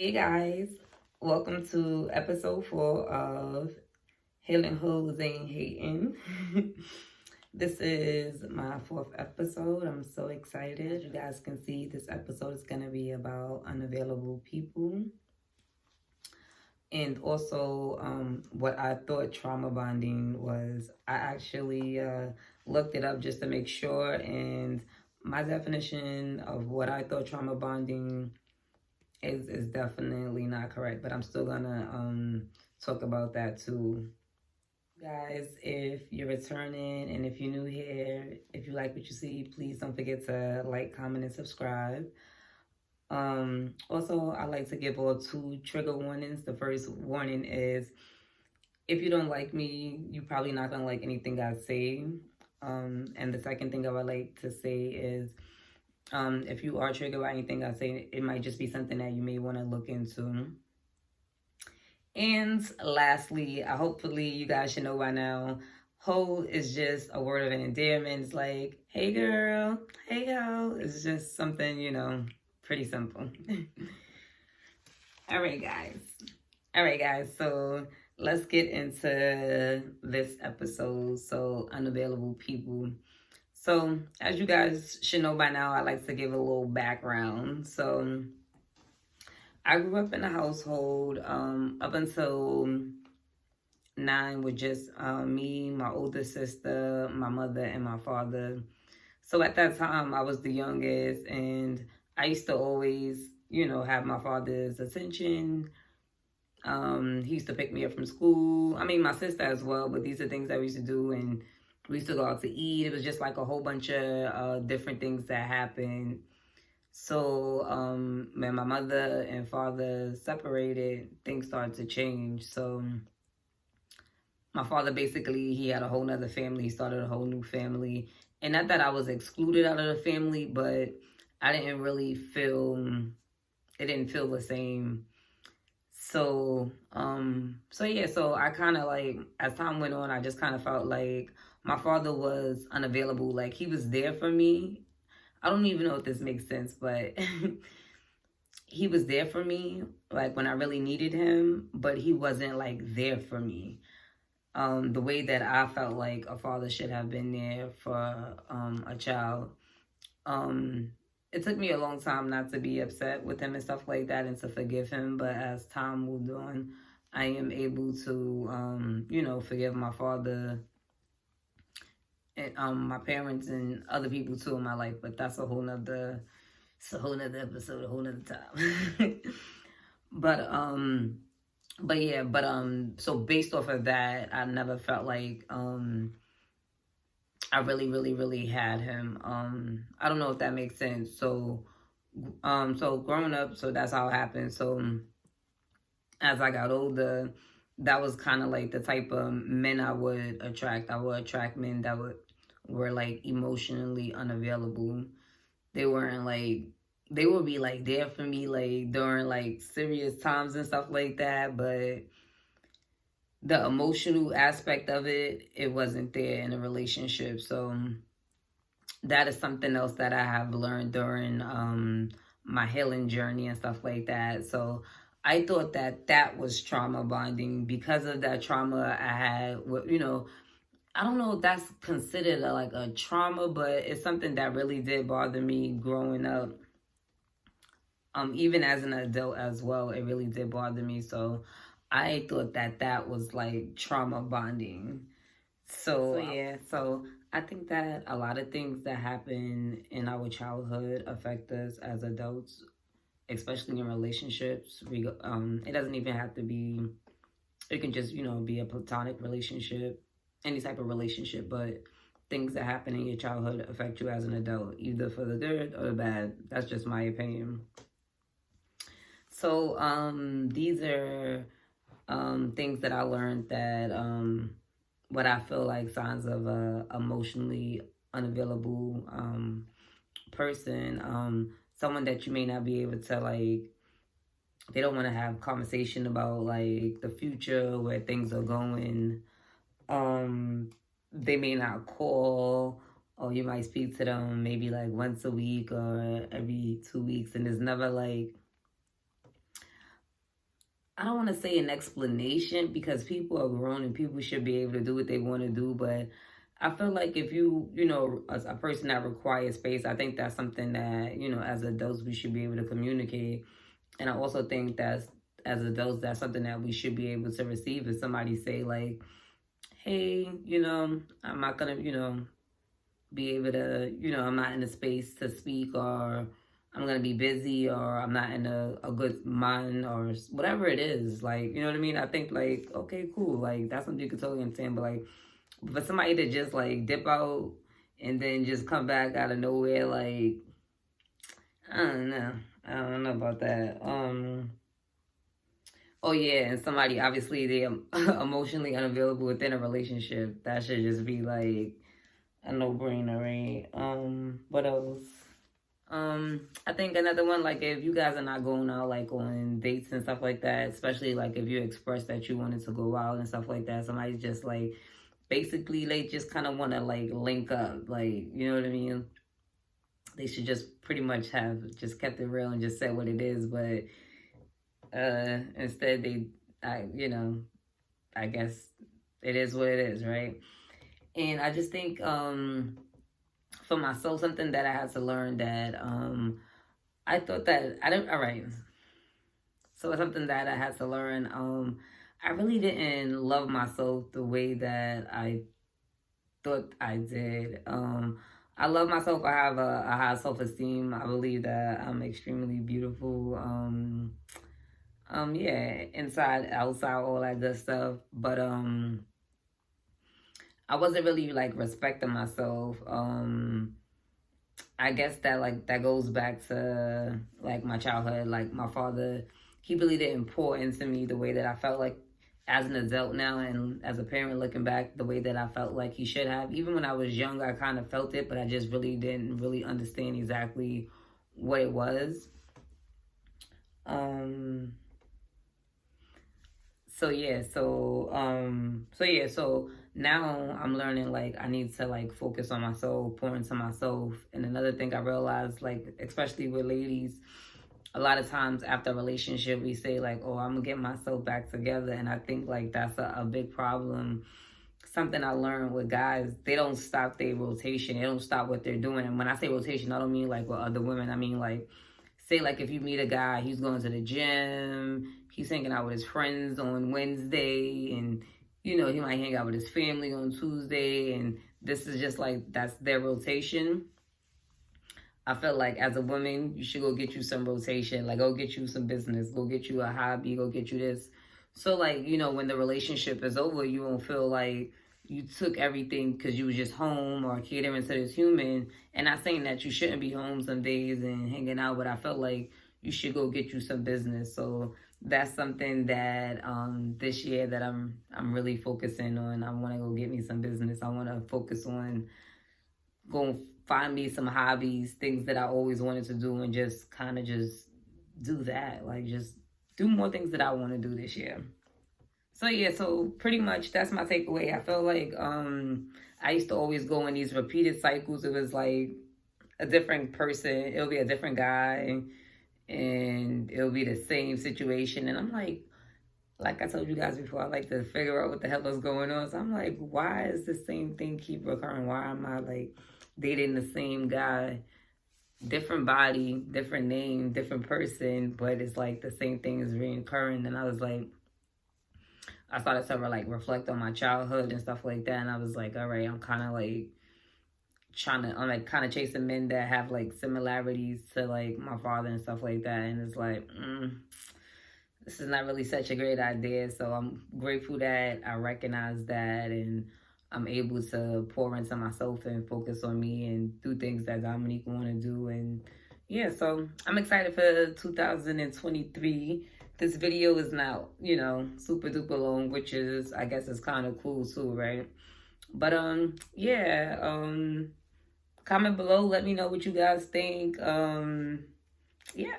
Hey guys, welcome to episode 4 of Hailing Hoes Ain't Hating. This is my fourth episode. I'm so excited. As you guys can see, this episode is going to be about unavailable people and also what I thought trauma bonding was. I actually looked it up just to make sure, and my definition of what I thought trauma bonding is definitely not correct, but I'm still gonna talk about that too. Guys, if you're returning and if you're new here, if you like what you see, please don't forget to like, comment, and subscribe. Also, I like to give all two trigger warnings. The first warning is if you don't like me, you probably not gonna like anything I say. And the second thing I would like to say is if you are triggered by anything I say, it might just be something that you may want to look into. And lastly, hopefully you guys should know by now, ho is just a word of an endearment. It's like, hey girl, hey ho. It's just something, pretty simple. All right, guys. So let's get into this episode. So, unavailable people. So, as you guys should know by now, I like to give a little background. So, I grew up in a household up until 9 with just me, my older sister, my mother, and my father. So at that time, I was the youngest, and I used to always, have my father's attention. He used to pick me up from school. I mean, my sister as well, but these are things that we used to do, and we used to go out to eat. It was just like a whole bunch of different things that happened. So when my mother and father separated, things started to change. So my father basically, he had a whole nother family. He started a whole new family. And not that I was excluded out of the family, but I didn't really feel, it didn't feel the same. So, so I kind of like, as time went on, I just kind of felt like my father was unavailable. Like he was there for me. I don't even know if this makes sense, but he was there for me, like when I really needed him, but he wasn't like there for me. The way that I felt like a father should have been there for a child. Um, it took me a long time not to be upset with him and stuff like that and to forgive him. But as time moved on, I am able to, forgive my father and my parents and other people too in my life. But that's it's a whole nother episode, a whole nother time. but so based off of that, I never felt like I really, really, really had him. I don't know if that makes sense. So growing up, so that's how it happened. So as I got older, that was kind of like the type of men I would attract. I would attract men that were like emotionally unavailable. They weren't like, they would be like there for me like during like serious times and stuff like that, but the emotional aspect of it wasn't there in a relationship. So that is something else that I have learned during my healing journey and stuff like that. So I thought that was trauma bonding because of that trauma I had with, I don't know if that's considered like a trauma, but it's something that really did bother me growing up. Even as an adult as well, it really did bother me. So I thought that was like trauma bonding. So I think that a lot of things that happen in our childhood affect us as adults, especially in relationships. It doesn't even have to be. It can just be a platonic relationship, any type of relationship. But things that happen in your childhood affect you as an adult, either for the good or the bad. That's just my opinion. So these are things that I learned that what I feel like signs of a emotionally unavailable person, someone that you may not be able to like. They don't want to have conversation about like the future, where things are going. They may not call, or you might speak to them maybe like once a week or every 2 weeks, and there's never like I don't want to say an explanation, because people are grown and people should be able to do what they want to do. But I feel like if you know, as a person that requires space, I think that's something that, you know, as adults, we should be able to communicate. And I also think that's, as adults, that's something that we should be able to receive. If somebody say like, hey, you know, I'm not gonna, you know, be able to, you know, I'm not in a space to speak, or I'm gonna be busy, or I'm not in a good mind, or whatever it is. Like, you know what I mean? I think like, okay, cool. Like, that's something you could totally understand. But like, for somebody to just like dip out and then just come back out of nowhere, like, I don't know. I don't know about that. Oh yeah, and somebody obviously they emotionally unavailable within a relationship. That should just be like a no brainer, right? What else? I think another one, like if you guys are not going out like on dates and stuff like that, especially like if you express that you wanted to go out and stuff like that, somebody's just like basically they just kind of want to like link up, like, you know what I mean? They should just pretty much have just kept it real and just said what it is. But instead they, you know, I guess it is what it is, right? And I just think for myself, something that I had to learn, that I thought that I didn't. All right, so it's something that I had to learn. I really didn't love myself the way that I thought I did. I love myself. I have a high self esteem. I believe that I'm extremely beautiful. Yeah, inside, outside, all that good stuff. But I wasn't really like respecting myself. I guess that like that goes back to like my childhood. Like my father, he really didn't pour into me the way that I felt like as an adult now, and as a parent looking back, the way that I felt like he should have. Even when I was young, I kind of felt it, but I just really didn't really understand exactly what it was. Um, so now I'm learning like I need to like focus on myself, pour into myself. And another thing I realized, like especially with ladies, a lot of times after a relationship we say like, oh, I'm gonna get myself back together. And I think like that's a big problem. Something I learned with guys, they don't stop their rotation, they don't stop what they're doing. And when I say rotation, I don't mean like with other women, I mean like, say like if you meet a guy, he's going to the gym, he's hanging out with his friends on Wednesday, and you know, he might hang out with his family on Tuesday, and this is just like that's their rotation. I feel like as a woman, you should go get you some rotation. Like, go get you some business, go get you a hobby, go get you this. So, like, you know, when the relationship is over, you won't feel like you took everything because you was just home or catering to this human. And not saying that you shouldn't be home some days and hanging out, but I felt like you should go get you some business. So that's something that this year that I'm really focusing on. I want to go get me some business. I want to focus on go find me some hobbies, things that I always wanted to do, and just kind of just do that. Like, just do more things that I want to do this year. So yeah, so pretty much that's my takeaway. I feel like I used to always go in these repeated cycles. It was like a different person, it'll be a different guy, and it'll be the same situation. And I'm like I told you guys before, I like to figure out what the hell is going on. So I'm like, why is the same thing keep recurring? Why am I like dating the same guy, different body, different name, different person, but it's like the same thing is reoccurring? And I was like, I started to like reflect on my childhood and stuff like that. And I was like, all right, I'm kind of like I'm like kind of chasing men that have like similarities to like my father and stuff like that. And it's like, this is not really such a great idea. So I'm grateful that I recognize that, and I'm able to pour into myself and focus on me and do things that Dominique want to do. And yeah, so I'm excited for 2023. This video is not, you know, super duper long, which is, I guess, is kind of cool too, right? But yeah, comment below, let me know what you guys think. Yeah.